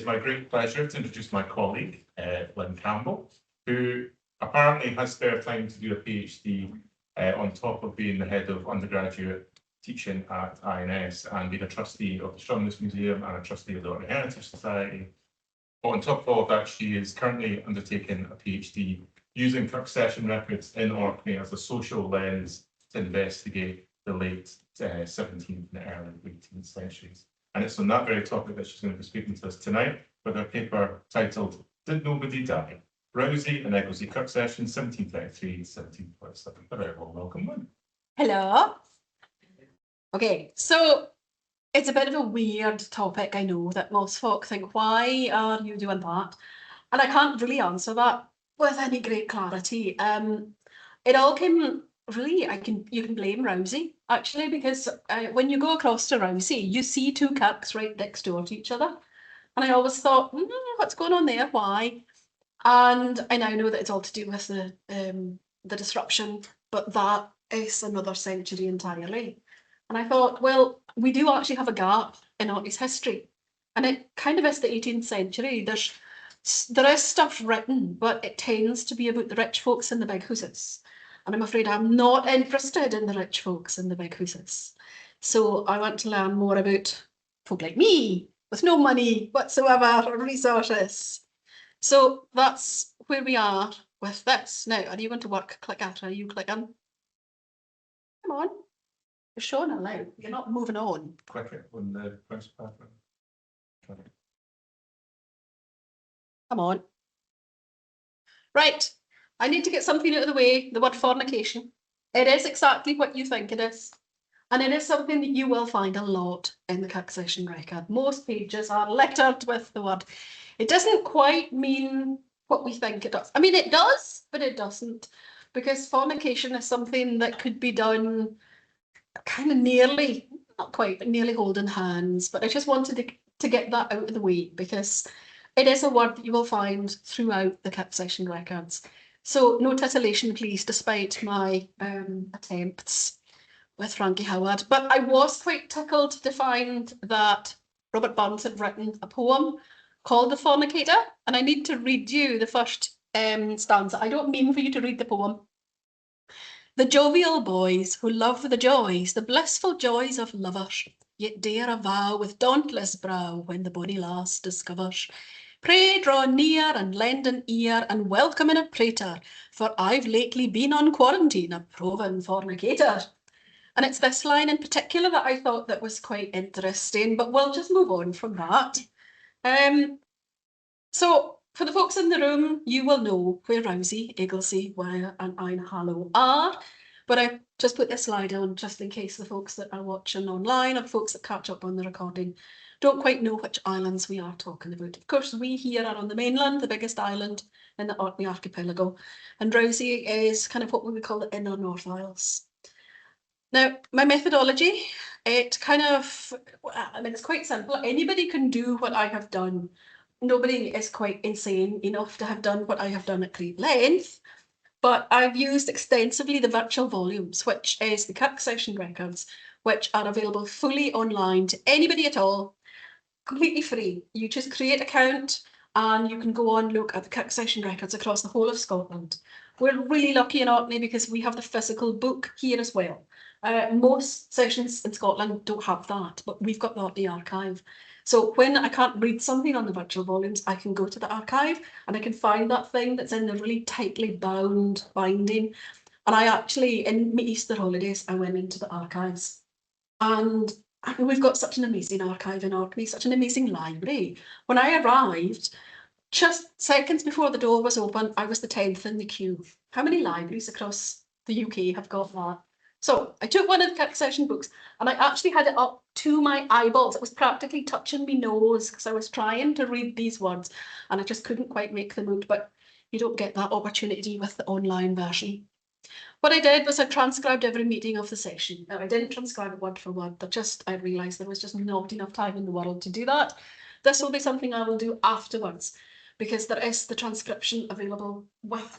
is my great pleasure to introduce my colleague, Lynn Campbell, who apparently has spare time to do a PhD on top of being the head of undergraduate teaching at INS and being a trustee of the Stromness Museum and a trustee of the Orkney Heritage Society. But on top of all of that, she is currently undertaking a PhD using Kirk session records in Orkney as a social lens to investigate the late 17th and early 18th centuries. And it's on that very topic that she's going to be speaking to us tonight with her paper titled Did Nobody Die? Rousay and Egilsay Kirk Session 1733-1747. A very warm welcome, Lynn. Hello. Okay, so it's a bit of a weird topic. I know that most folk think, why are you doing that? And I can't really answer that with any great clarity. It all came really, you can blame Rousay actually, because when you go across to Rousay, you see two kirks right next door to each other. And I always thought, what's going on there? Why? And I now know that it's all to do with the disruption, but that is another century entirely. And I thought, well, we do actually have a gap in Orkney's history. And it kind of is the 18th century. There is stuff written, but it tends to be about the rich folks and the big houses. And I'm afraid I'm not interested in the rich folks and the big houses. So I want to learn more about folk like me, with no money whatsoever or resources. So that's where we are with this. Now, are you going to work? Click out. Are you clicking? Come on. You're showing a light. You're not moving on. Click it on the first paragraph. Come on. Right. I need to get something out of the way. The word fornication. It is exactly what you think it is. And it is something that you will find a lot in the Kirk session record. Most pages are littered with the word. It doesn't quite mean what we think it does. I mean, it does, but it doesn't. Because fornication is something that could be done kind of nearly, not quite, but nearly holding hands. But I just wanted to get that out of the way because it is a word that you will find throughout the Kirk session records. So no titillation, please, despite my attempts with Frankie Howard. But I was quite tickled to find that Robert Burns had written a poem called The Fornicator, and I need to read you the first stanza. I don't mean for you to read the poem. The jovial boys who love the joys, the blissful joys of lovers, yet dare a vow with dauntless brow when the bonny lass discovers. Pray draw near and lend an ear and welcome in a prater, for I've lately been on quarantine, a proven fornicator. And it's this line in particular that I thought that was quite interesting, but we'll just move on from that. So for the folks in the room, you will know where Rousay, Egilsay, Wyre and Invaluable are, but I just put this slide on just in case the folks that are watching online or the folks that catch up on the recording don't quite know which islands we are talking about. Of course, we here are on the mainland, the biggest island in the Orkney archipelago, and Rousay is kind of what we would call the inner North Isles. Now, my methodology, it's quite simple. Anybody can do what I have done. Nobody is quite insane enough to have done what I have done at great length, but I've used extensively the virtual volumes, which is the Kirk session records, which are available fully online to anybody at all, completely free. You just create an account and you can go on look at the Kirk session records across the whole of Scotland. We're really lucky in Orkney because we have the physical book here as well. Most sessions in Scotland don't have that, but we've got the Orkney archive. So when I can't read something on the virtual volumes, I can go to the archive and I can find that thing that's in the really tightly bound binding. And I actually, in my Easter holidays, I went into the archives. And I mean, we've got such an amazing archive in Orkney, such an amazing library. When I arrived, just seconds before the door was open, I was the 10th in the queue. How many libraries across the UK have got that? So I took one of the Kirk session books and I actually had it up to my eyeballs. It was practically touching my nose because I was trying to read these words and I just couldn't quite make them out, but you don't get that opportunity with the online version. What I did was I transcribed every meeting of the session. Now, I didn't transcribe it word for word, but I realised there was just not enough time in the world to do that. This will be something I will do afterwards because there is the transcription available with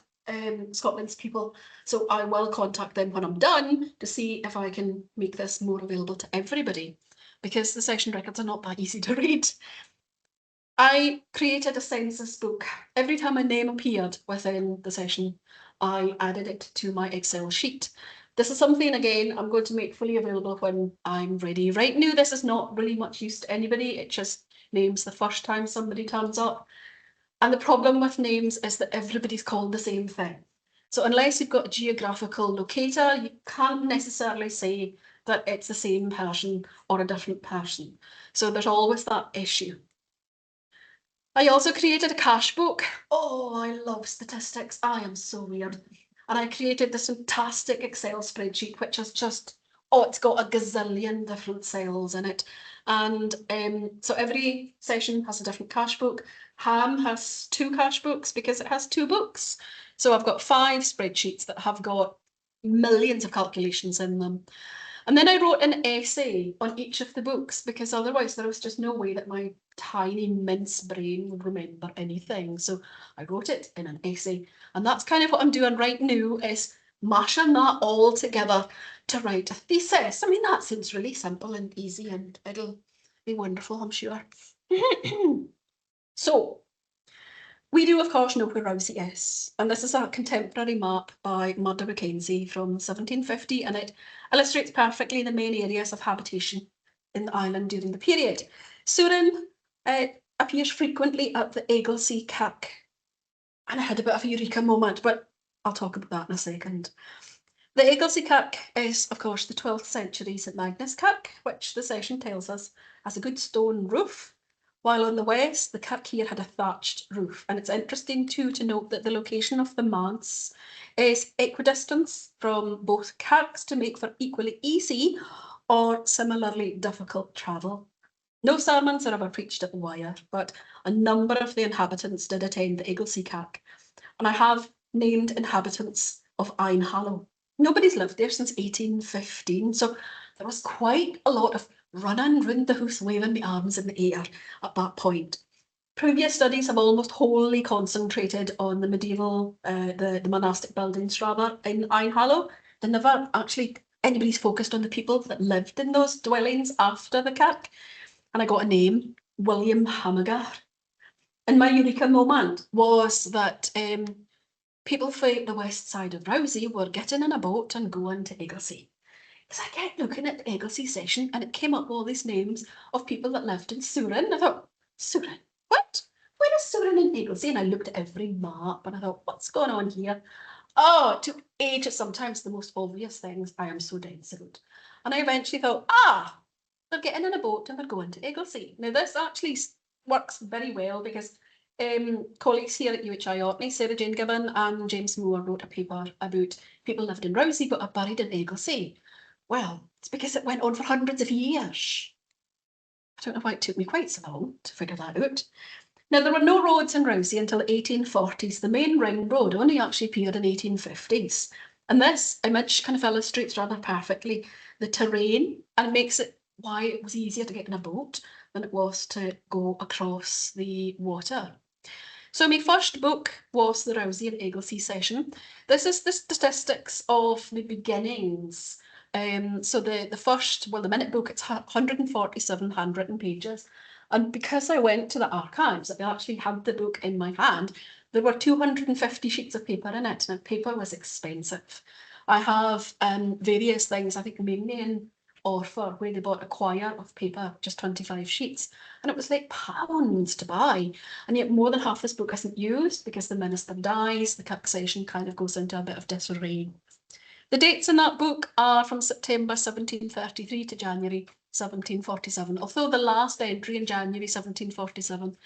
Scotland's people. So I will contact them when I'm done to see if I can make this more available to everybody because the session records are not that easy to read. I created a census book. Every time a name appeared within the session, I added it to my Excel sheet. This is something, again, I'm going to make fully available when I'm ready. Right now, this is not really much use to anybody. It just names the first time somebody turns up. And the problem with names is that everybody's called the same thing. So unless you've got a geographical locator, you can't necessarily say that it's the same person or a different person. So there's always that issue. I also created a cash book. Oh, I love statistics. I am so weird. And I created this fantastic Excel spreadsheet, which is just, oh, it's got a gazillion different cells in it. And so every session has a different cash book. Ham has 2 cash books because it has 2 books. So I've got 5 spreadsheets that have got millions of calculations in them. And then I wrote an essay on each of the books because otherwise there was just no way that my tiny mince brain would remember anything. So I wrote it in an essay, and that's kind of what I'm doing right now, is mashing that all together to write a thesis. I mean, that seems really simple and easy, and it'll be wonderful, I'm sure. So we do, of course, know where Rousay is, and this is a contemporary map by Murdo Mackenzie from 1750, and it illustrates perfectly the main areas of habitation in the island during the period. Surin appears frequently at the Egilsay Kirk, and I had a bit of a eureka moment, but I'll talk about that in a second. The Egilsay Kirk is, of course, the 12th century St Magnus Kirk, which the session tells us has a good stone roof, while on the west, the kirk here had a thatched roof. And it's interesting too to note that the location of the manse is equidistant from both kirks to make for equally easy or similarly difficult travel. No sermons are ever preached at the Wyre, but a number of the inhabitants did attend the Egilsay Kirk. And I have named inhabitants of Einhallow. Nobody's lived there since 1815, so there was quite a lot of running round the house waving my arms in the air at that point. Previous studies have almost wholly concentrated on the medieval, the monastic buildings rather, in Einhallow. They never actually, anybody's focused on the people that lived in those dwellings after the kirk. And I got a name, William Hamagar. And my eureka moment was that people from the west side of Rousay were getting in a boat and going to Egilsay. Because I kept looking at the Egilsay session and it came up all these names of people that lived in Surin. I thought, Surin? What? Where is Surin and Egilsay? And I looked at every map and I thought, what's going on here? Oh, it took ages, sometimes the most obvious things I am so dense about. And I eventually thought, they're getting in a boat and they're going to Egilsay. Now this actually works very well because colleagues here at UHI Orkney, Sarah Jane Gibbon and James Moore, wrote a paper about people lived in Rousay but are buried in Egilsay. Well, it's because it went on for hundreds of years. I don't know why it took me quite so long to figure that out. Now, there were no roads in Rousay until the 1840s. The main ring road only actually appeared in 1850s. And this image kind of illustrates rather perfectly the terrain and makes it why it was easier to get in a boat than it was to go across the water. So my first book was the Rousay and Egilsay session. This is the statistics of the beginnings. So the first, well, the minute book, it's 147 handwritten pages. And because I went to the archives, I actually had the book in my hand, there were 250 sheets of paper in it, and paper was expensive. I have various things, I think mainly in Orkney, where they bought a quire of paper, just 25 sheets, and it was like pounds to buy. And yet more than half this book isn't used because the minister dies, the kirk session kind of goes into a bit of disarray. The dates in that book are from September 1733 to January 1747, although the last entry in January 1747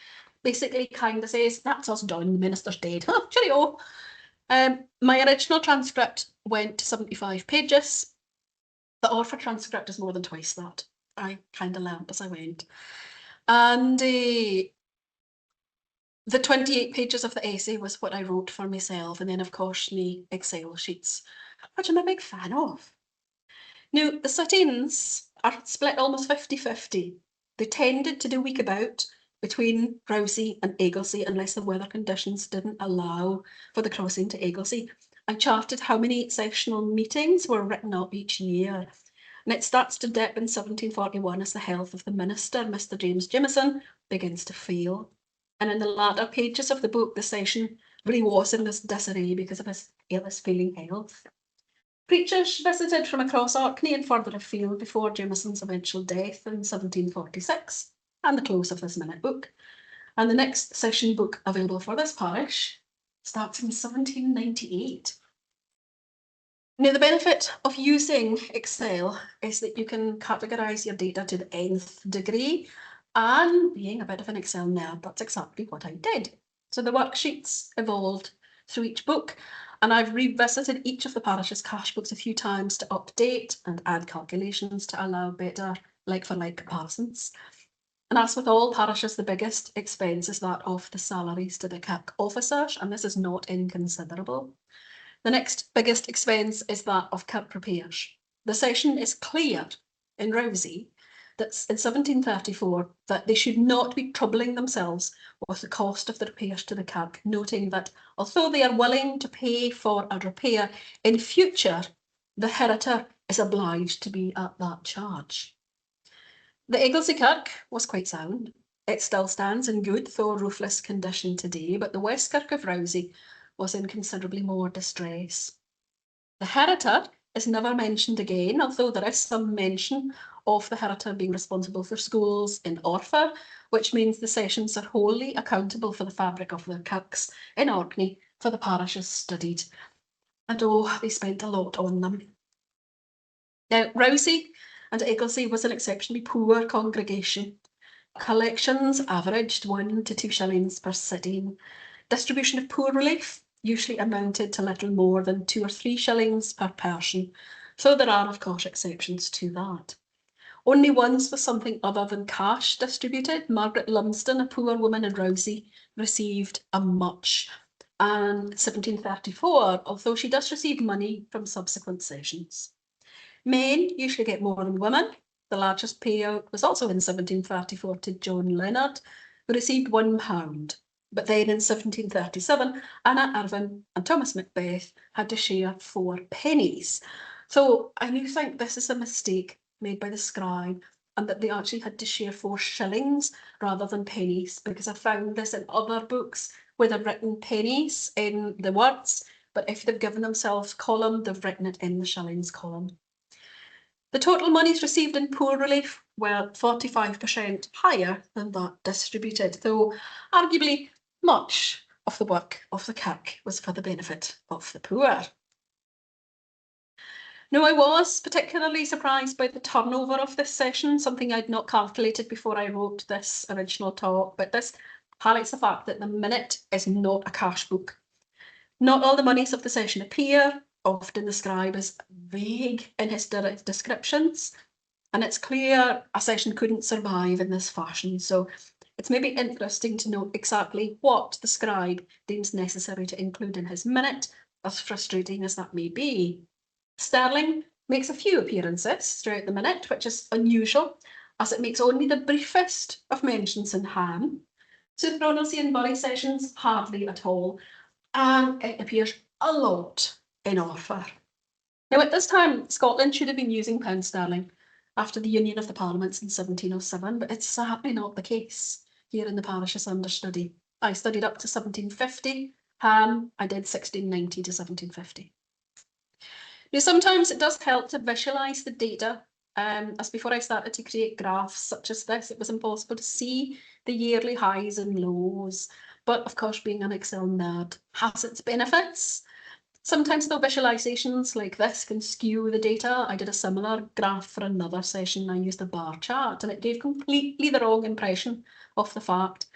basically kind of says, that's us done, the minister's dead. Cheerio. My original transcript went to 75 pages. The Orfa transcript is more than twice that. I kind of learned as I went. And the 28 pages of the essay was what I wrote for myself, and then of course the Excel sheets, which I'm a big fan of. Now, the sit-ins are split almost 50-50. They tended to do week about between Rousay and Egilsay unless the weather conditions didn't allow for the crossing to Egilsay. I charted how many sessional meetings were written up each year. And it starts to dip in 1741 as the health of the minister, Mr. James Jimison, begins to fail. And in the latter pages of the book, the session really was in this disarray because of his failing health. Preachers visited from across Orkney and further afield before Jameson's eventual death in 1746 and the close of this minute book. And the next session book available for this parish starts in 1798. Now, the benefit of using Excel is that you can categorise your data to the nth degree, and being a bit of an Excel nerd, that's exactly what I did. So the worksheets evolved through each book, and I've revisited each of the parish's cash books a few times to update and add calculations to allow better like-for-like comparisons. And as with all parishes, the biggest expense is that of the salaries to the Kirk officers, and this is not inconsiderable. The next biggest expense is that of Kirk repairs. The session is clear in Rousay that in 1734 that they should not be troubling themselves with the cost of the repairs to the Kirk, noting that although they are willing to pay for a repair in future, the heritor is obliged to be at that charge. The Egilsay Kirk was quite sound. It still stands in good, though roofless condition today, but the West Kirk of Rousay was in considerably more distress. The heritor is never mentioned again, although there is some mention of the heritor being responsible for schools in Orkney, which means the sessions are wholly accountable for the fabric of their kirks in Orkney for the parishes studied. And oh, they spent a lot on them. Now, Rousay and Egilsay was an exceptionally poor congregation. Collections averaged 1 to 2 shillings per sitting. Distribution of poor relief usually amounted to little more than 2 or 3 shillings per person, so there are of course exceptions to that. Only once was something other than cash distributed. Margaret Lumsden, a poor woman in Rousay, received a much, and 1734, although she does receive money from subsequent sessions. Men usually get more than women. The largest payout was also in 1734 to John Leonard, who received £1. But then in 1737, Anna Irvine and Thomas Macbeth had to share 4 pennies. So I do think this is a mistake made by the scribe, and that they actually had to share 4 shillings rather than pennies, because I found this in other books where they've written pennies in the words, but if they've given themselves column, they've written it in the shillings column. The total monies received in poor relief were 45% higher than that distributed, though arguably much of the work of the Kirk was for the benefit of the poor. Now, I was particularly surprised by the turnover of this session, something I'd not calculated before I wrote this original talk, but this highlights the fact that the minute is not a cash book. Not all the monies of the session appear. Often the scribe is vague in his descriptions, and it's clear a session couldn't survive in this fashion. So it's maybe interesting to note exactly what the scribe deems necessary to include in his minute, as frustrating as that may be. Sterling makes a few appearances throughout the minute, which is unusual, as it makes only the briefest of mentions in Ham. Rousay and Bury sessions hardly at all, and it appears a lot in Orkney. Now, at this time, Scotland should have been using pound sterling after the Union of the Parliaments in 1707, but it's sadly not the case here in the parishes under study. I studied up to 1750, I did 1690 to 1750. Now, sometimes it does help to visualise the data. As before I started to create graphs such as this, it was impossible to see the yearly highs and lows. But of course, being an Excel nerd has its benefits. Sometimes though, visualizations like this can skew the data. I did a similar graph for another session. I used a bar chart and it gave completely the wrong impression of the fact.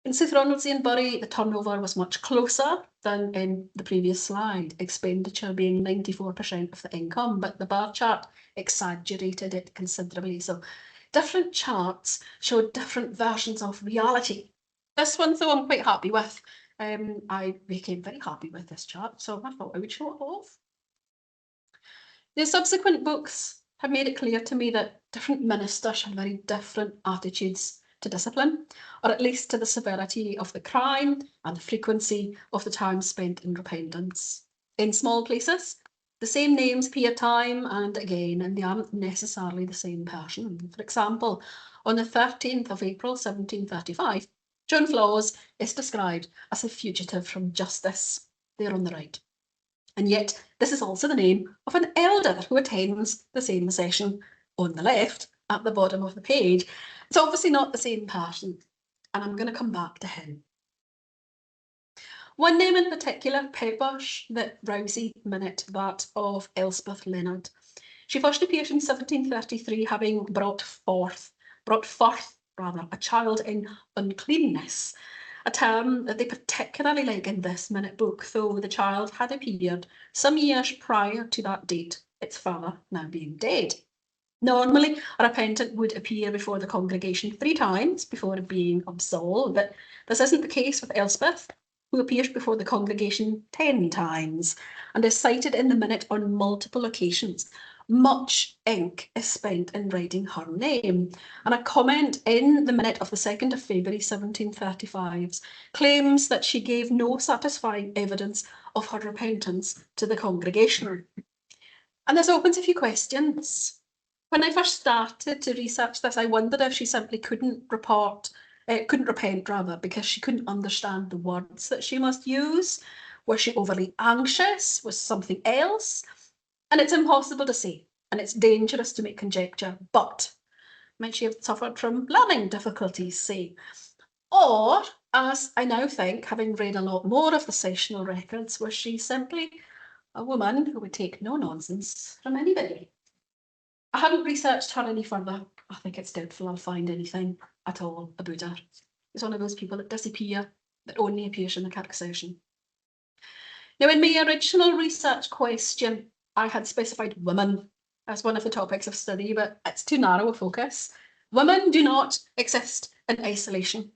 In Rousay and Bury, the turnover was much closer than in the previous slide, expenditure being 94% of the income, but the bar chart exaggerated it considerably. So different charts showed different versions of reality. This one, though, I'm quite happy with. I became very happy with this chart, so I thought I would show it off. The subsequent books have made it clear to me that different ministers have very different attitudes to discipline, or at least to the severity of the crime and the frequency of the time spent in repentance. In small places, the same names appear time and again, and they aren't necessarily the same person. For example, on the 13th of April 1735, Joan Flaws is described as a fugitive from justice, there on the right. And yet, this is also the name of an elder who attends the same session on the left at the bottom of the page. It's obviously not the same person, and I'm going to come back to him. One name in particular peppers the Rousay minute, that of Elspeth Leonard. She first appears in 1733, having brought forth a child in uncleanness, a term that they particularly like in this minute book, though the child had appeared some years prior to that date, its father now being dead. Normally, a repentant would appear before the congregation 3 times before being absolved, but this isn't the case with Elspeth, who appears before the congregation 10 times and is cited in the minute on multiple occasions. Much ink is spent in writing her name, and a comment in the minute of the 2nd of February 1735 claims that she gave no satisfying evidence of her repentance to the congregation. And this opens a few questions. When I first started to research this, I wondered if she simply couldn't repent because she couldn't understand the words that she must use. Was she overly anxious? Was something else? And it's impossible to say, and it's dangerous to make conjecture, but might she have suffered from learning difficulties, say? Or, as I now think, having read a lot more of the sessional records, was she simply a woman who would take no nonsense from anybody? I haven't researched her any further. I think it's doubtful I'll find anything at all about her. It's one of those people that disappear, that only appears in the Kirk session. Now, in my original research question, I had specified women as one of the topics of study, but it's too narrow a focus. Women do not exist in isolation.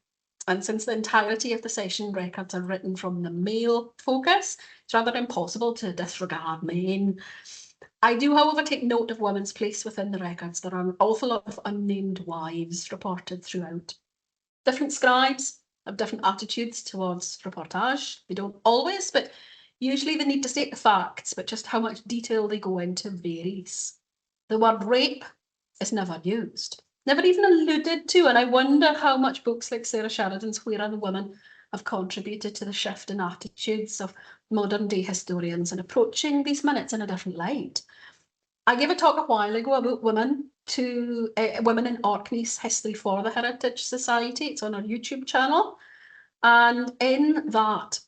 And since the entirety of the session records are written from the male focus, it's rather impossible to disregard men. I do, however, take note of women's place within the records. There are an awful lot of unnamed wives reported throughout. Different scribes have different attitudes towards reportage. They don't always, but usually they need to state the facts, but just how much detail they go into varies. The word rape is never used, never even alluded to, and I wonder how much books like Sarah Sheridan's Where Are the Women have contributed to the shift in attitudes of modern day historians in approaching these minutes in a different light. I gave a talk a while ago about women in Orkney's History for the Heritage Society. It's on our YouTube channel. And in that,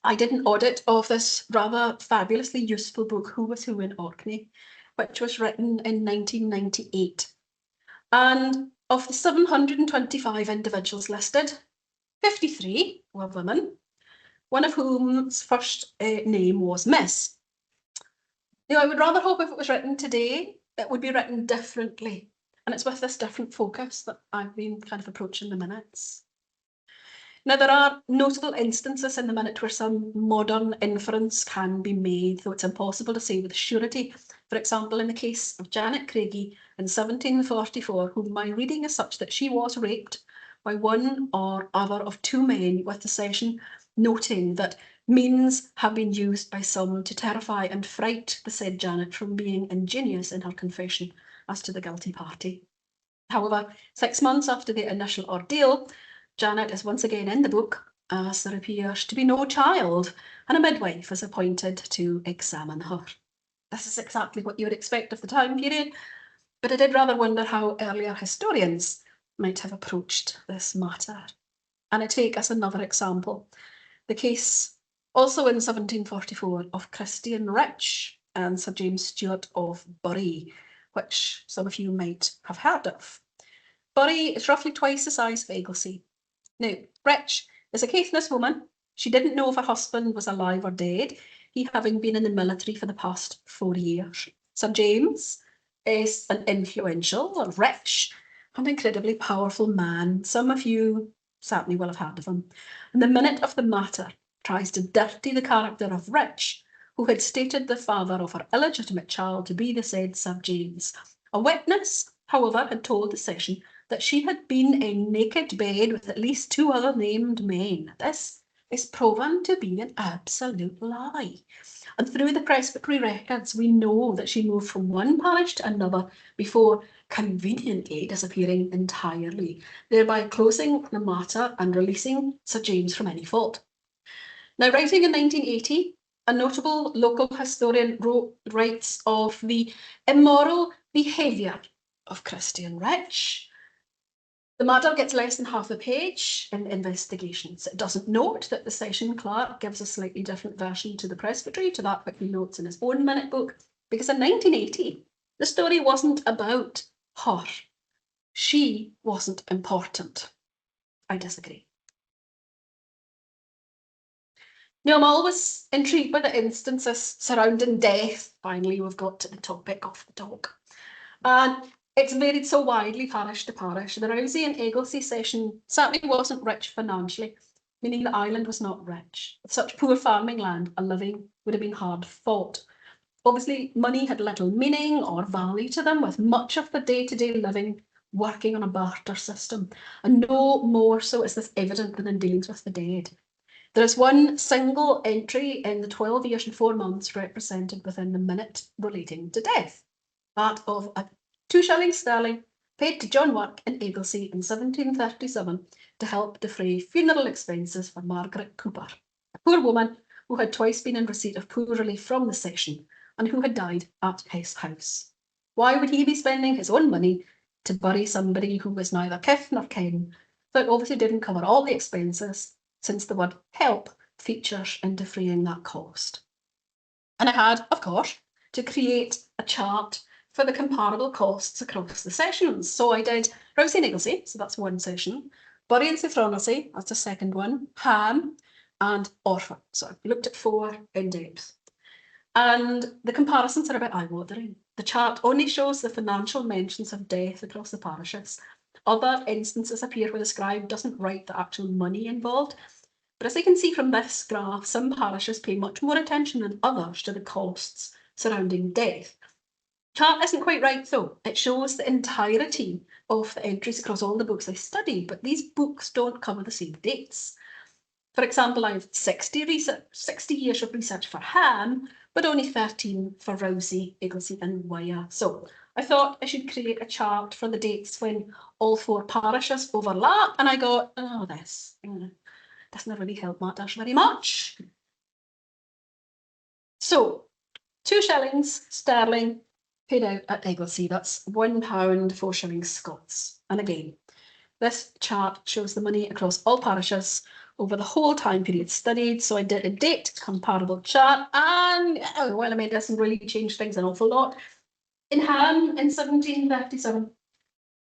I did an audit of this rather fabulously useful book, Who Was Who in Orkney, which was written in 1998. And of the 725 individuals listed, 53 were women, one of whom's first name was Miss. Now, I would rather hope if it was written today, it would be written differently. And it's with this different focus that I've been kind of approaching the minutes. Now, there are notable instances in the minute where some modern inference can be made, though it's impossible to say with surety. For example, in the case of Janet Craigie in 1744, whom my reading is such that she was raped by one or other of 2 men, with the session noting that means have been used by some to terrify and fright the said Janet from being ingenious in her confession as to the guilty party. However, 6 months after the initial ordeal, Janet is once again in the book, as there appears to be no child, and a midwife is appointed to examine her. This is exactly what you would expect of the time period, but I did rather wonder how earlier historians might have approached this matter. And I take as another example the case also in 1744 of Christian Rich and Sir James Stewart of Bury, which some of you might have heard of. Bury is roughly twice the size of Egilsay. Now, Rich is a Caithness woman. She didn't know if her husband was alive or dead, he having been in the military for the past 4 years. Sir James is an influential, rich, and incredibly powerful man. Some of you certainly will have heard of him. And the minute of the matter tries to dirty the character of Rich, who had stated the father of her illegitimate child to be the said Sir James. A witness, however, had told the session that she had been in naked bed with at least 2 other named men. This is proven to be an absolute lie. And through the presbytery records, we know that she moved from one parish to another before conveniently disappearing entirely, thereby closing the matter and releasing Sir James from any fault. Now, writing in 1980, a notable local historian writes of the immoral behaviour of Christian Rich. The matter gets less than half a page in investigations. It doesn't note that the session clerk gives a slightly different version to the presbytery, to that which he notes in his own minute book, because in 1980, the story wasn't about her. She wasn't important. I disagree. Now, I'm always intrigued by the instances surrounding death. Finally, we've got to the topic of the dog. And it's varied so widely parish to parish. The Rousay and Egilsay session certainly wasn't rich financially, meaning the island was not rich. With such poor farming land, a living would have been hard fought. Obviously, money had little meaning or value to them, with much of the day-to-day living working on a barter system. And no more so is this evident than in dealings with the dead. There is one single entry in the 12 years and 4 months represented within the minute relating to death, that of a 2 shillings sterling paid to John Work in Egilsay in 1737 to help defray funeral expenses for Margaret Cooper, a poor woman who had twice been in receipt of poor relief from the session and who had died at his house. Why would he be spending his own money to bury somebody who was neither kith nor kin? So it obviously didn't cover all the expenses, since the word help features in defraying that cost. And I had, of course, to create a chart for the comparable costs across the sessions. So I did Rousay and Egilsay, so that's one session, Bury and Southronaldsay, that's the second one, Ham, and Orfa. So I looked at 4 in depth. And the comparisons are a bit eye-watering. The chart only shows the financial mentions of death across the parishes. Other instances appear where the scribe doesn't write the actual money involved. But as you can see from this graph, some parishes pay much more attention than others to the costs surrounding death. Chart isn't quite right though. It shows the entirety of the entries across all the books I studied, but these books don't cover the same dates. For example, I have 60 years of research for Ham, but only 13 for Rousay, Egilsay and Wyre. So I thought I should create a chart for the dates when all 4 parishes overlap, and I got, oh, this doesn't really help matters very much. So 2 shillings sterling paid out at Egilsay, that's £1, 4 shillings Scots. And again, this chart shows the money across all parishes over the whole time period studied. So I did a date comparable chart, and well, I mean, it doesn't really change things an awful lot. In Ham in 1737,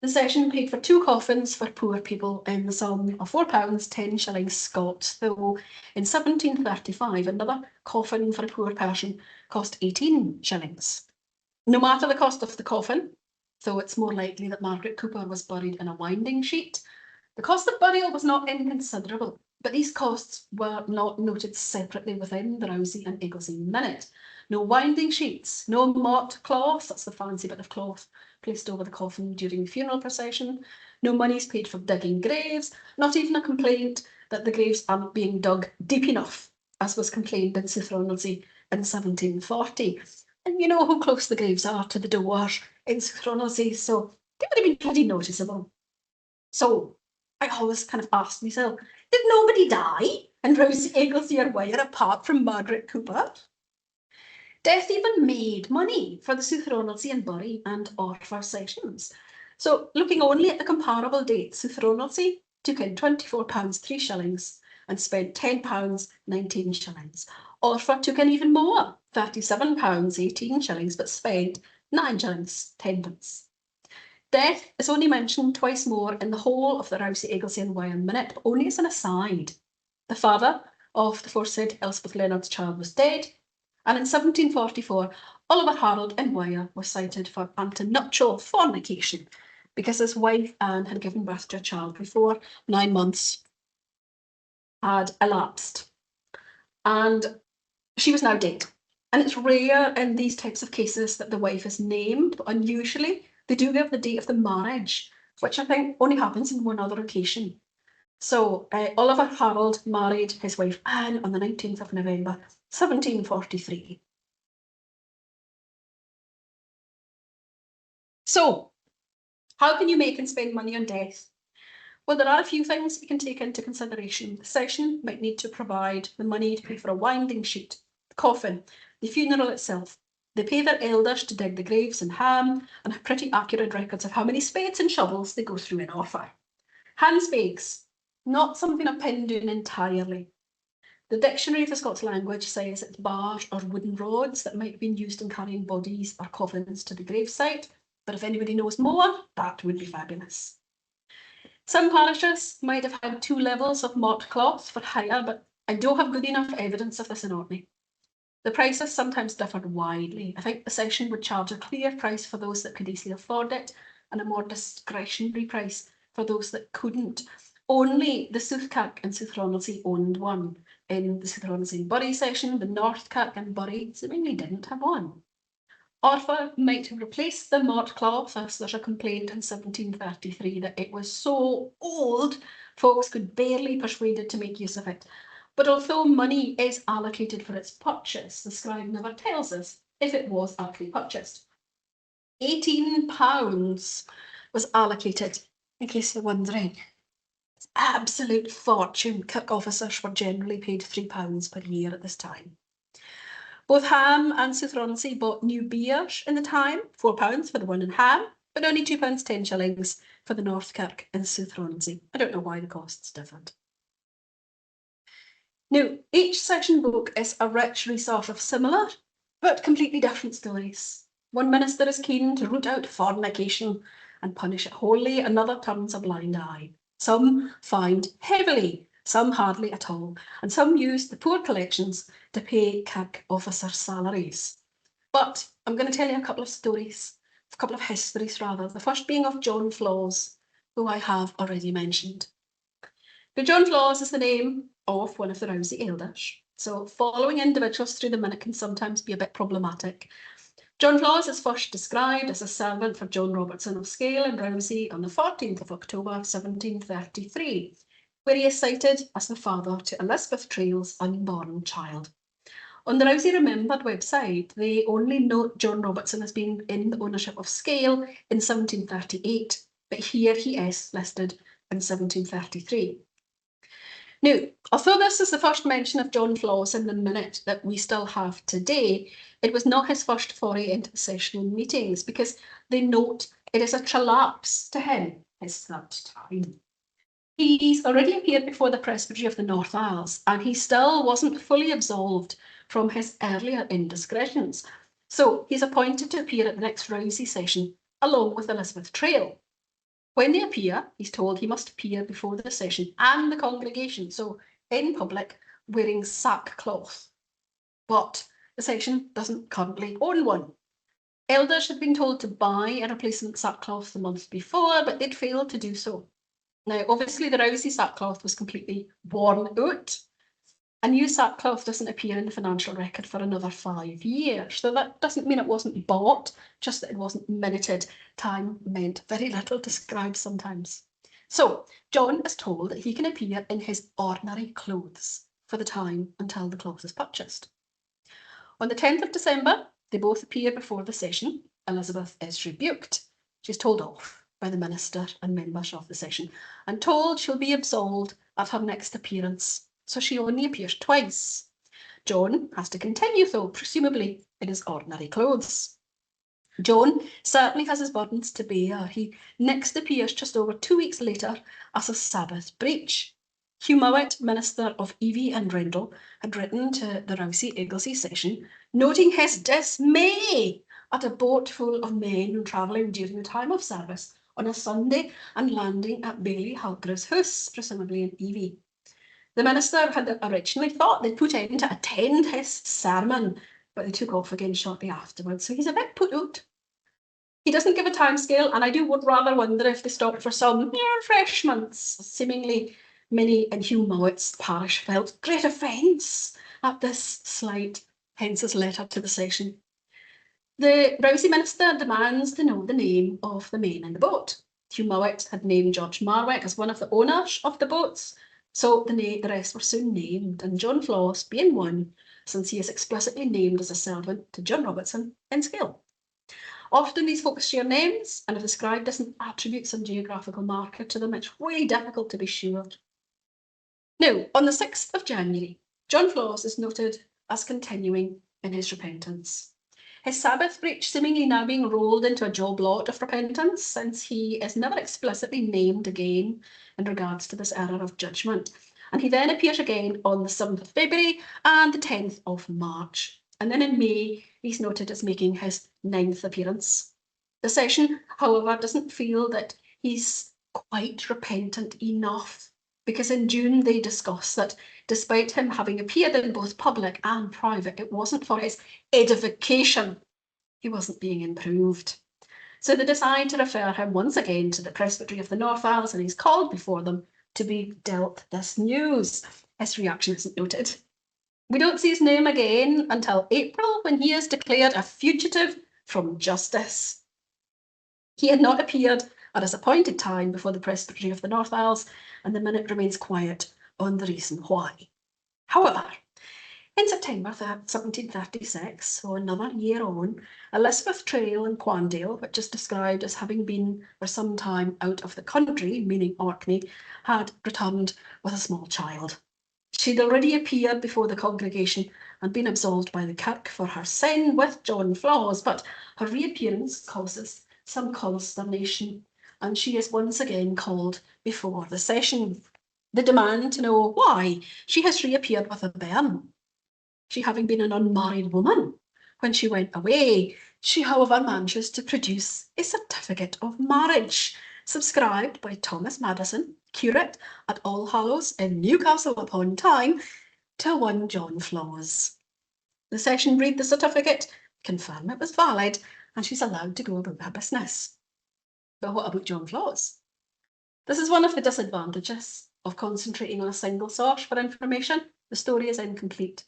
the session paid for 2 coffins for poor people in the sum of £4, 10 shillings Scots, though in 1735, another coffin for a poor person cost 18 shillings. No matter the cost of the coffin, though it's more likely that Margaret Cooper was buried in a winding sheet, the cost of burial was not inconsiderable, but these costs were not noted separately within the Rousay and Egilsay minute. No winding sheets, no mott cloth, that's the fancy bit of cloth placed over the coffin during the funeral procession, no monies paid for digging graves, not even a complaint that the graves aren't being dug deep enough, as was complained in Southronaldsay in 1740. And you know how close the graves are to the door in Southronaldsay, so they would have been pretty noticeable. So I always kind of asked myself, did nobody die in Rousay, Egilsay or Wyre apart from Margaret Cooper? Death even made money for the Southronaldsay and Bury and Orfa sessions. So looking only at the comparable dates, Southronaldsay took in £24, 3 shillings and spent £10, 19 shillings. Orfa took in even more, £37, 18 shillings, but spent 9 shillings, 10 pence. Death is only mentioned twice more in the whole of the Rousay, Egilsay and Wyre minute, but only as an aside. The father of the aforesaid Elspeth Leonard's child was dead, and in 1744, Oliver Harold in Wyre was cited for antenuptial fornication because his wife Anne had given birth to a child before 9 months had elapsed. And she was now dead. And it's rare in these types of cases that the wife is named, but unusually they do give the date of the marriage, which I think only happens in one other occasion. So Oliver Harold married his wife Anne on the 19th of November, 1743. So How can you make and spend money on death? Well, there are a few things we can take into consideration. The session might need to provide the money to pay for a winding sheet, the coffin, the funeral itself. They pay their elders to dig the graves in Ham and have pretty accurate records of how many spades and shovels they go through in offer. Hand spades, not something I've pinned down entirely. The dictionary of the Scots language says it's bars or wooden rods that might have been used in carrying bodies or coffins to the gravesite, but if anybody knows more, that would be fabulous. Some parishes might have had 2 levels of mott cloth for hire, but I don't have good enough evidence of this in Orkney. The prices sometimes differed widely. I think the session would charge a clear price for those that could easily afford it and a more discretionary price for those that couldn't. Only the South Kirk and South Ronaldsay owned one. In the South Ronaldsay and Bury session, the North Kirk and Bury seemingly didn't have one. Orfa might have replaced the mott cloth, as there's a complaint in 1733 that it was so old, folks could barely be persuaded to make use of it. But although money is allocated for its purchase, the scribe never tells us if it was actually purchased. £18 was allocated, in case you're wondering. It's absolute fortune. Kirk officers were generally paid £3 per year at this time. Both Ham and South Ronaldsay bought new beers in the time, £4 for the one in Ham, but only £2 10 shillings for the North Kirk and South Ronaldsay. I don't know why the costs differed. Now, each session book is a rich resource of similar but completely different stories. One minister is keen to root out fornication and punish it wholly, another turns a blind eye. Some fined heavily, some hardly at all, and some used the poor collections to pay Kirk officers' salaries. But I'm going to tell you a couple of stories, a couple of histories rather, the first being of John Flaws, who I have already mentioned. Now, John Flaws is the name of one of the Rousay elders, so following individuals through the minute can sometimes be a bit problematic. John Flaws is first described as a servant for John Robertson of Scale in Rousay on the 14th of October 1733, where he is cited as the father to Elizabeth Traill's unborn child. On the Rousay Remembered website, they only note John Robertson as being in the ownership of Scale in 1738, but here he is listed in 1733. Now, although this is the first mention of John Flaws in the minute that we still have today, it was not his first foray into the sessional meetings, because they note it is a trelapse to him, his third time. He's already appeared before the Presbytery of the North Isles, and he still wasn't fully absolved from his earlier indiscretions. So he's appointed to appear at the next Rousay session, along with Elizabeth Traill. When they appear, he's told he must appear before the session and the congregation, so in public, wearing sackcloth. But the session doesn't currently own one. Elders had been told to buy a replacement sackcloth the month before, but they'd failed to do so. Now, obviously, the Rousay sackcloth was completely worn out. A new sackcloth doesn't appear in the financial record for another 5 years. So that doesn't mean it wasn't bought, just that it wasn't minuted. Time meant very little to scribes sometimes. So John is told that he can appear in his ordinary clothes for the time until the cloth is purchased. On the 10th of December, they both appear before the session. Elizabeth is rebuked. She's told off by the minister and members of the session and told she'll be absolved at her next appearance. So she only appears twice. John has to continue, though, presumably in his ordinary clothes. John certainly has his burdens to bear. He next appears just over 2 weeks later as a Sabbath breach. Hugh Mowat, minister of Evie and Rendell, had written to the Rousay and Egilsay session, noting his dismay at a boat full of men travelling during the time of service on a Sunday and landing at Bailey Halgrave's house, presumably in Evie. The minister had originally thought they'd put in to attend his sermon, but they took off again shortly afterwards, so he's a bit put out. He doesn't give a timescale, and I would rather wonder if they stopped for some refreshments. Seemingly, many in Hugh Mowat's parish felt great offence at this slight, hence his letter to the session. The Rousay minister demands to know the name of the men in the boat. Hugh Mowat had named George Marwick as one of the owners of the boats, so the rest were soon named, and John Flaws being one, since he is explicitly named as a servant to John Robertson in Scale. Often these folks share names, and if the scribe doesn't attribute some geographical marker to them, it's really difficult to be sure. Now, on the 6th of January, John Flaws is noted as continuing in his repentance. His Sabbath breach seemingly now being rolled into a job lot of repentance, since he is never explicitly named again in regards to this error of judgment. And he then appears again on the 7th of February and the 10th of March. And then in May, he's noted as making his 9th appearance. The session, however, doesn't feel that he's quite repentant enough, because in June they discuss that despite him having appeared in both public and private, it wasn't for his edification. He wasn't being improved. So they decide to refer him once again to the presbytery of the North Isles, and he's called before them to be dealt this news. His reaction isn't noted. We don't see his name again until April, when he is declared a fugitive from justice. He had not appeared at his appointed time before the presbytery of the North Isles, and the minute remains quiet on the reason why. However, in September 1736, so another year on, Elizabeth Trail in Quandale, which is described as having been for some time out of the country, meaning Orkney, had returned with a small child. She'd already appeared before the congregation and been absolved by the Kirk for her sin with John Flaws, but her reappearance causes some consternation, and she is once again called before the session. They demand to know why she has reappeared with a bairn. She having been an unmarried woman when she went away, she however manages to produce a certificate of marriage, subscribed by Thomas Madison, curate at All Hallows in Newcastle upon Tyne, to one John Flaws. The session read the certificate, confirm it was valid, and she's allowed to go about her business. But what about John Flaws? This is one of the disadvantages of concentrating on a single source for information. The story is incomplete.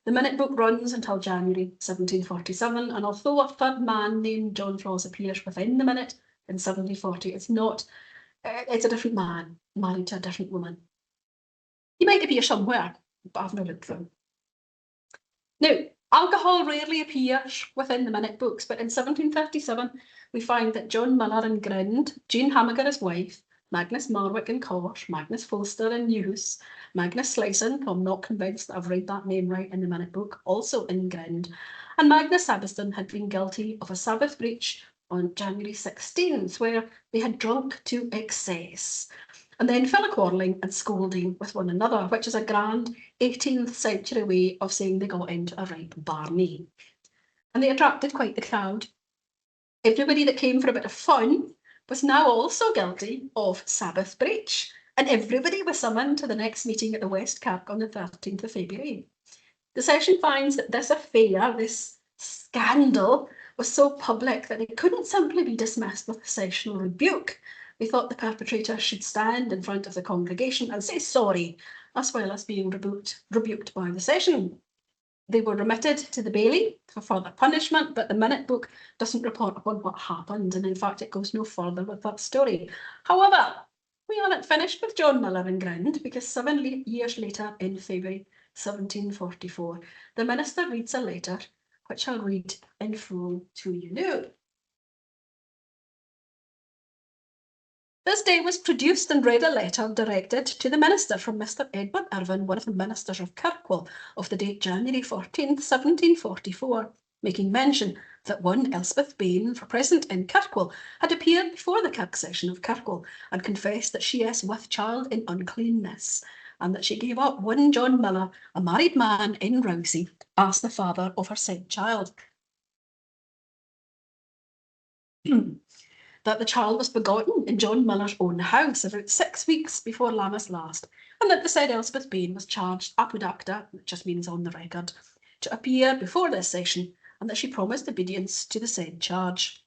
The minute book runs until January 1747, and although a third man named John Flaws appears within the minute in 1740, it's a different man married to a different woman. He might appear somewhere, but I've no looked for him. Now, alcohol rarely appears within the minute books, but in 1737 we find that John Miller in Grind, Jean Hamager his wife, Magnus Marwick in Corsh, Magnus Folster in Newhouse, Magnus Slyson, I'm not convinced that I've read that name right in the minute book, also in Grind, and Magnus Sabiston had been guilty of a Sabbath breach on January 16th, where they had drunk to excess, and then fell a quarrelling and scolding with one another, which is a grand 18th century way of saying they got into a right barney. And they attracted quite the crowd. Everybody that came for a bit of fun was now also guilty of Sabbath breach, and everybody was summoned to the next meeting at the West Kirk on the 13th of February. The session finds that this affair, this scandal, was so public that it couldn't simply be dismissed with a sessional rebuke. They thought the perpetrator should stand in front of the congregation and say sorry, as well as being rebuked by the session. They were remitted to the bailey for further punishment, but the minute book doesn't report upon what happened, and in fact it goes no further with that story. However, we aren't finished with John Miller and Grind, because 7 years later, in February 1744, the minister reads a letter, which I'll read in full to you now. This day was produced and read a letter directed to the minister from Mr. Edward Irvine, one of the ministers of Kirkwall, of the date January 14th, 1744, making mention that one Elspeth Bain, for present in Kirkwall, had appeared before the Kirk session of Kirkwall and confessed that she is with child in uncleanness, and that she gave up one John Miller, a married man in Rousay, as the father of her said child. That the child was begotten in John Miller's own house about 6 weeks before Lammas last, and that the said Elspeth Bain was charged apud acta, which just means on the record, to appear before this session, and that she promised obedience to the said charge.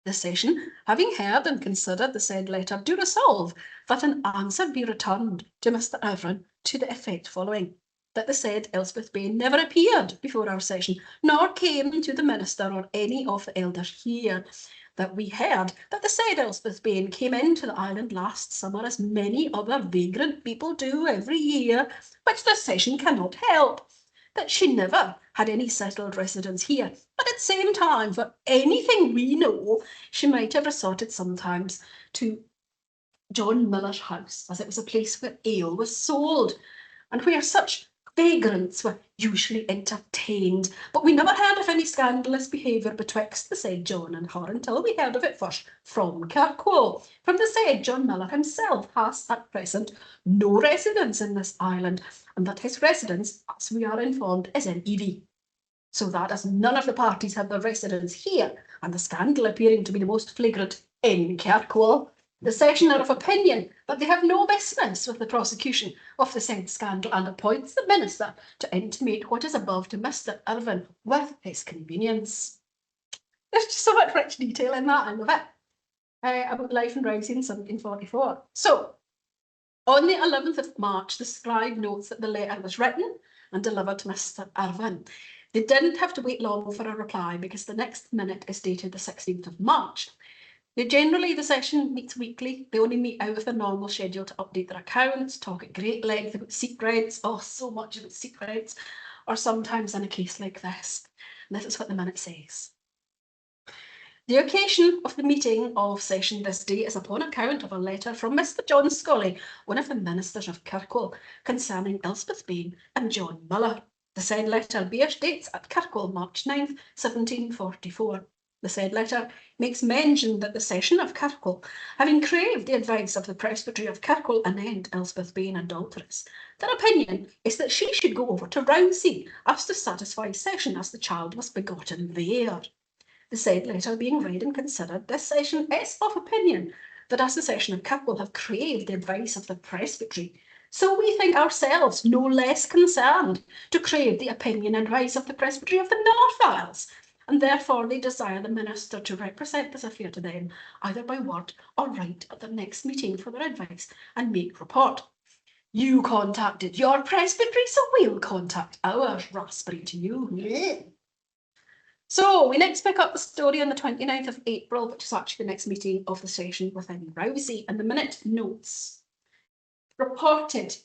The session, having heard and considered the said letter, do resolve that an answer be returned to Mr. Irvine to the effect following: that the said Elspeth Bain never appeared before our session, nor came to the minister or any of the elders here. That we heard that the said Elspeth Bain came into the island last summer, as many other vagrant people do every year, which this session cannot help. That she never had any settled residence here, but at the same time, for anything we know, she might have resorted sometimes to John Miller's house, as it was a place where ale was sold, and where such vagrants were usually entertained. But we never heard of any scandalous behaviour betwixt the said John and her until we heard of it first from Kirkwall. From the said John Miller himself has at present no residence in this island, and that his residence, as we are informed, is in Evie. So that as none of the parties have their residence here, and the scandal appearing to be the most flagrant in Kirkwall, the session are of opinion that they have no business with the prosecution of the said scandal, and appoints the minister to intimate what is above to Mr. Irvine with his convenience. There's just so much rich detail in that, I love it, about life in Rousay in 1744. So, on the 11th of March, the scribe notes that the letter was written and delivered to Mr. Irvine. They didn't have to wait long for a reply because the next minute is dated the 16th of March. Generally, the session meets weekly. They only meet out of their normal schedule to update their accounts, talk at great length about secrets, so much about secrets, or sometimes in a case like this. And this is what the minute says. The occasion of the meeting of session this day is upon account of a letter from Mr. John Scully, one of the ministers of Kirkwall, concerning Elspeth Bain and John Miller. The said letter bears dates at Kirkwall, March 9th, 1744. The said letter makes mention that the session of Kirkwall, having craved the advice of the presbytery of Kirkwall anent Elspeth Bain adulteress, their opinion is that she should go over to Rousay, as to satisfy session, as the child was begotten there. The said letter being read and considered, this session is of opinion that as the session of Kirkwall have craved the advice of the presbytery, so we think ourselves no less concerned to crave the opinion and advice of the presbytery of the North Isles, and therefore they desire the minister to represent this affair to them, either by word or write at the next meeting for their advice and make report. You contacted your presbytery, so we'll contact ours, raspberry to you. Yeah. So we next pick up the story on the 29th of April, which is actually the next meeting of the session within Rousay, and the minute notes reported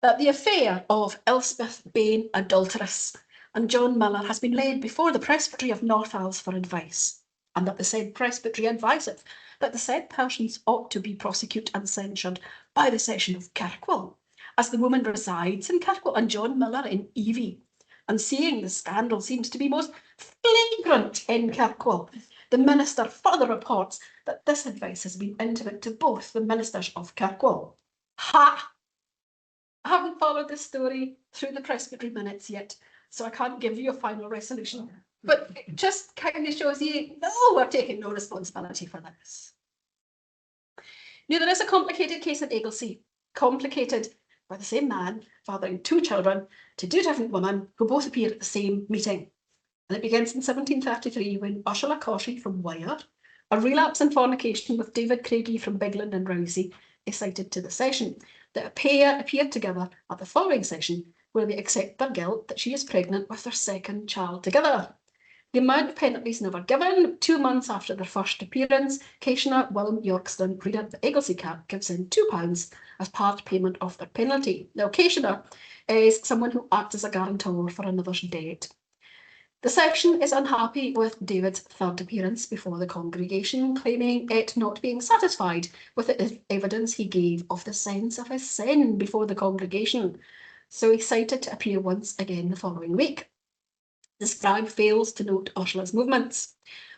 that the affair of Elspeth Bain adulteress and John Miller has been laid before the presbytery of North Isles for advice, and that the said presbytery adviseth that the said persons ought to be prosecuted and censured by the session of Kirkwall, as the woman resides in Kirkwall and John Miller in Evie, and seeing the scandal seems to be most flagrant in Kirkwall, the minister further reports that this advice has been intimate to both the ministers of Kirkwall. Ha! I haven't followed this story through the presbytery minutes yet, so I can't give you a final resolution, but it just kind of shows you, no, we're taking no responsibility for this. Now, there is a complicated case at Egilsay, complicated by the same man fathering two children to two different women who both appear at the same meeting. And it begins in 1733 when Ursula Cauchy from Wyre, a relapse in fornication with David Craigie from Bigland and Rousay, is cited to the session. The pair appeared together at the following session, where they accept their guilt that she is pregnant with their second child together. The amount of penalty is never given. 2 months after their first appearance, Commissioner William Yorkston, reader of the Egilsay Cap, gives in £2 as part payment of their penalty. Now, Commissioner is someone who acts as a guarantor for another's debt. The section is unhappy with David's third appearance before the congregation, claiming it not being satisfied with the evidence he gave of the sense of his sin before the congregation. So he cited to appear once again the following week. The scribe fails to note Ursula's movements.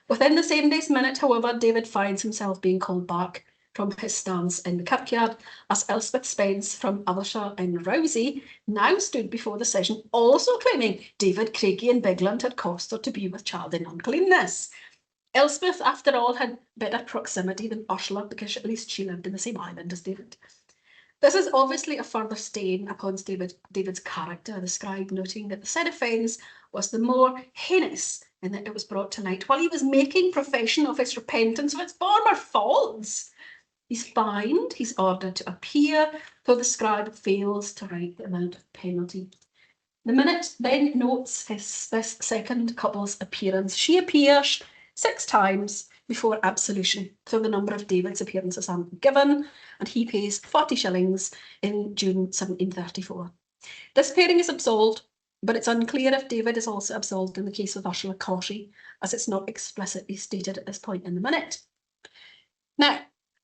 Within the same day's minute, however, David finds himself being called back from his stance in the kirkyard, as Elspeth Spence from Amershire and Rousay now stood before the session, also claiming David Craigie and Bigland had caused her to be with child in uncleanness. Elspeth, after all, had better proximity than Ursula, because at least she lived in the same island as David. This is obviously a further stain upon David's character, the scribe noting that the said offence was the more heinous in that it was brought to light while he was making profession of his repentance of his former faults. He's fined, he's ordered to appear, though the scribe fails to write the amount of penalty. The minute then notes this second couple's appearance. She appears 6 times before absolution, so the number of David's appearances aren't given, and he pays 40 shillings in June 1734. This pairing is absolved, but it's unclear if David is also absolved in the case of Ursula Caughey, as it's not explicitly stated at this point in the minute. Now,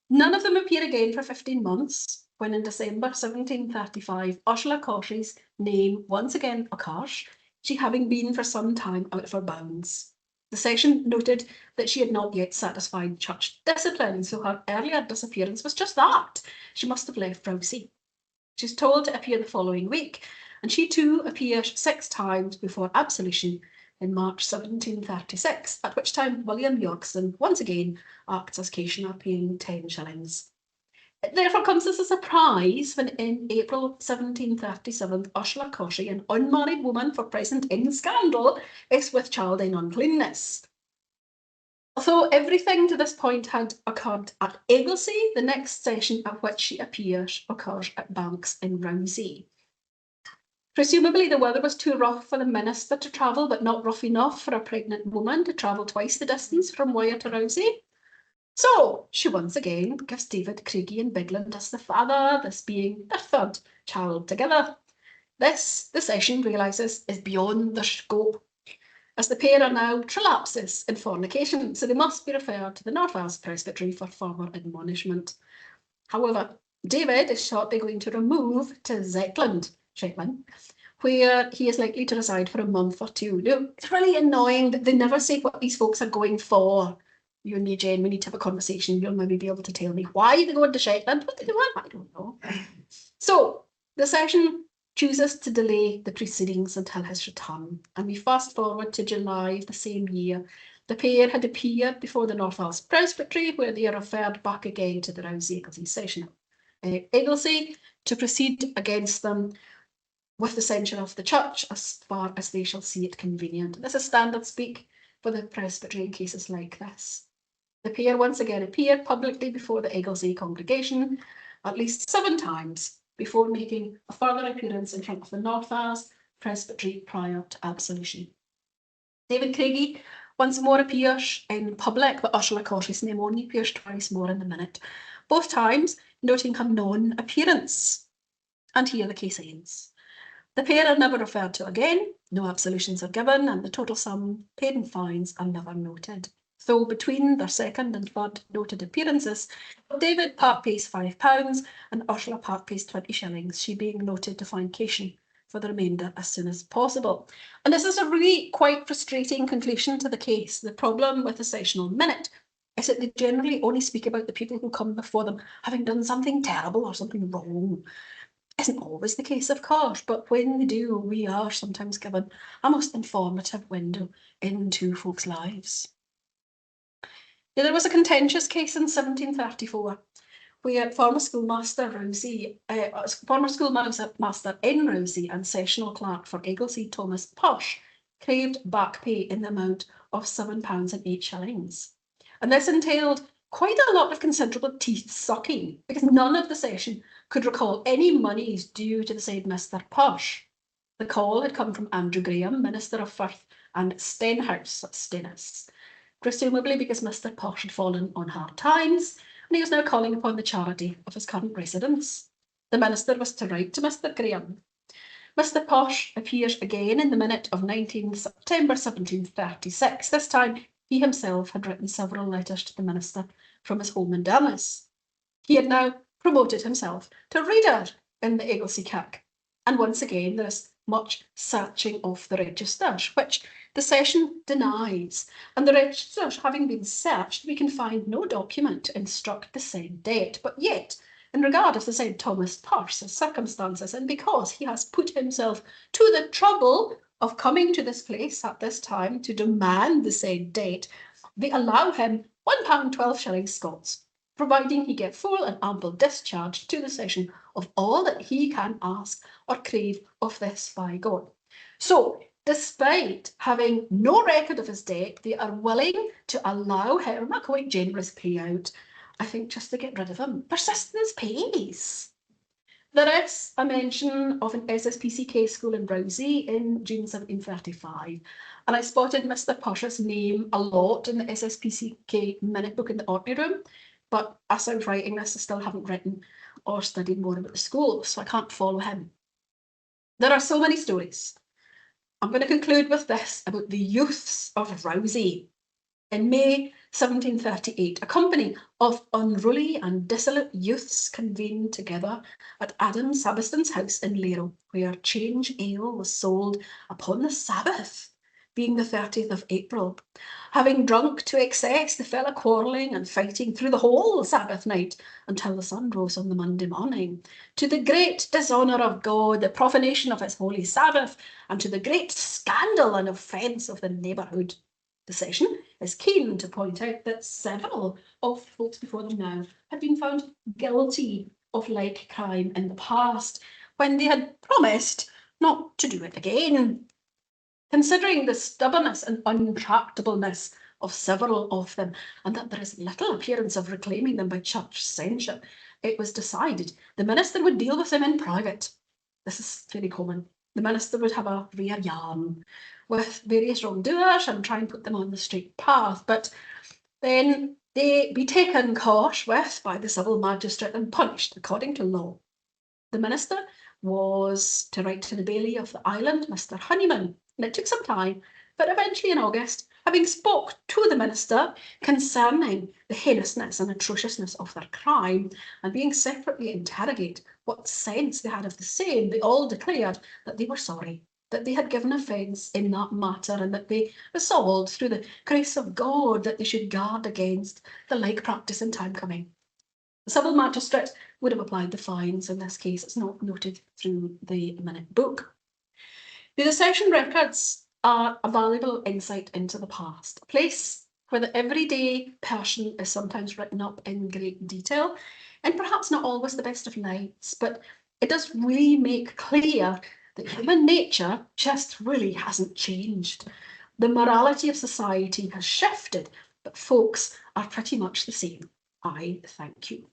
none of them appear again for 15 months, when in December 1735, Ursula Caughey's name once again occurs, she having been for some time out of her bounds. The session noted that she had not yet satisfied church discipline, so her earlier disappearance was just that. She must have left Rousay. She's told to appear the following week, and she too appears 6 times before absolution in March 1736, at which time William Yorkson once again acts as Cationer, paying 10 shillings. It therefore comes as a surprise when in April 1737 Ursula Caughey, an unmarried woman for present in scandal, is with child in uncleanness. Although everything to this point had occurred at Egilsay, the next session at which she appears occurs at Banks in Rousay. Presumably the weather was too rough for the minister to travel, but not rough enough for a pregnant woman to travel twice the distance from Wyre to Rousay. So she once again gives David Craigie and Bigland as the father, this being their 3rd child together. This, the session realises, is beyond their scope, as the pair are now trelapses in fornication, so they must be referred to the North Wales Presbytery for further admonishment. However, David is shortly going to remove to Shetland, where he is likely to reside for a month or 2. Now, it's really annoying that they never say what these folks are going for. You and me, Jane, we need to have a conversation. You'll maybe be able to tell me why they're going to Shetland. What they do, I don't know. So the session chooses to delay the proceedings until his return, and we fast forward to July of the same year. The pair had appeared before the North Wales Presbytery, where they are referred back again to the Rousay Egilsay session at Egilsay to proceed against them with the censure of the church as far as they shall see it convenient. This is standard speak for the presbytery in cases like this. The pair once again appeared publicly before the Egilsay congregation at least 7 times before making a further appearance in front of the North Wales Presbytery prior to absolution. David Craigie once more appears in public, but Ursula Caughey's name only appears twice more in the minute, both times noting her non-appearance. And here the case ends. The pair are never referred to again, no absolutions are given, and the total sum paid in fines are never noted. Though between their 2nd and 3rd noted appearances, David Park pays £5 and Ursula Park pays 20 shillings, she being noted to find cation for the remainder as soon as possible. And this is a really quite frustrating conclusion to the case. The problem with the sessional minute is that they generally only speak about the people who come before them having done something terrible or something wrong. Isn't always the case, of course, but when they do, we are sometimes given a most informative window into folks' lives. Now, there was a contentious case in 1734 where former schoolmaster in Rousay and sessional clerk for Egilsay, Thomas Posh, craved back pay in the amount of £7 and 8 shillings. And this entailed quite a lot of considerable teeth sucking, because none of the session could recall any monies due to the said Mr. Posh. The call had come from Andrew Graham, Minister of Firth and Stenhouse, presumably because Mr. Posh had fallen on hard times, and he was now calling upon the charity of his current residence. The minister was to write to Mr. Graham. Mr. Posh appears again in the minute of 19 September 1736. This time he himself had written several letters to the minister from his home in Dallas. He had now promoted himself to reader in the Egilsay Kirk, and once again there is much searching of the registers, which the session denies, and the registers having been searched, we can find no document to instruct the said date, but yet, in regard of the said Thomas Posh's circumstances, and because he has put himself to the trouble of coming to this place at this time to demand the said date, they allow him £1 12 shillings Scots, providing he get full and ample discharge to the session of all that he can ask or crave of this by God. So, despite having no record of his debt, they are willing to allow him a quite generous payout, I think, just to get rid of him. Persistence pays. There is a mention of an SSPCK school in Rousay in June 1735, and I spotted Mr. Posh's name a lot in the SSPCK minute book in the Orkney room, but as I was writing this, I still haven't written or studied more about the school, so I can't follow him. There are so many stories I'm going to conclude with this about the youths of Rousay. In May 1738, a company of unruly and dissolute youths convened together at Adam Sabiston's house in Lero, where change ale was sold upon the Sabbath, being the 30th of April. Having drunk to excess, they fell a quarrelling and fighting through the whole Sabbath night until the sun rose on the Monday morning, to the great dishonour of God, the profanation of his holy Sabbath, and to the great scandal and offence of the neighbourhood. The session is keen to point out that several of the folks before them now had been found guilty of like crime in the past, when they had promised not to do it again. Considering the stubbornness and untractableness of several of them, and that there is little appearance of reclaiming them by church censure, it was decided the minister would deal with them in private. This is very common. The minister would have a rear yarn with various wrongdoers and try and put them on the straight path, but then they be taken cosh with by the civil magistrate and punished according to law. The minister was to write to the baillie of the island, Mr. Honeyman, and it took some time, but eventually in August, having spoke to the minister concerning the heinousness and atrociousness of their crime, and being separately interrogated what sense they had of the same, they all declared that they were sorry, that they had given offence in that matter, and that they resolved through the grace of God that they should guard against the like practice in time coming. The civil magistrate would have applied the fines. In this case, it's not noted through the minute book. The accession records are a valuable insight into the past, a place where the everyday person is sometimes written up in great detail, and perhaps not always the best of lights, but it does really make clear that human nature just really hasn't changed. The morality of society has shifted, but folks are pretty much the same. I thank you.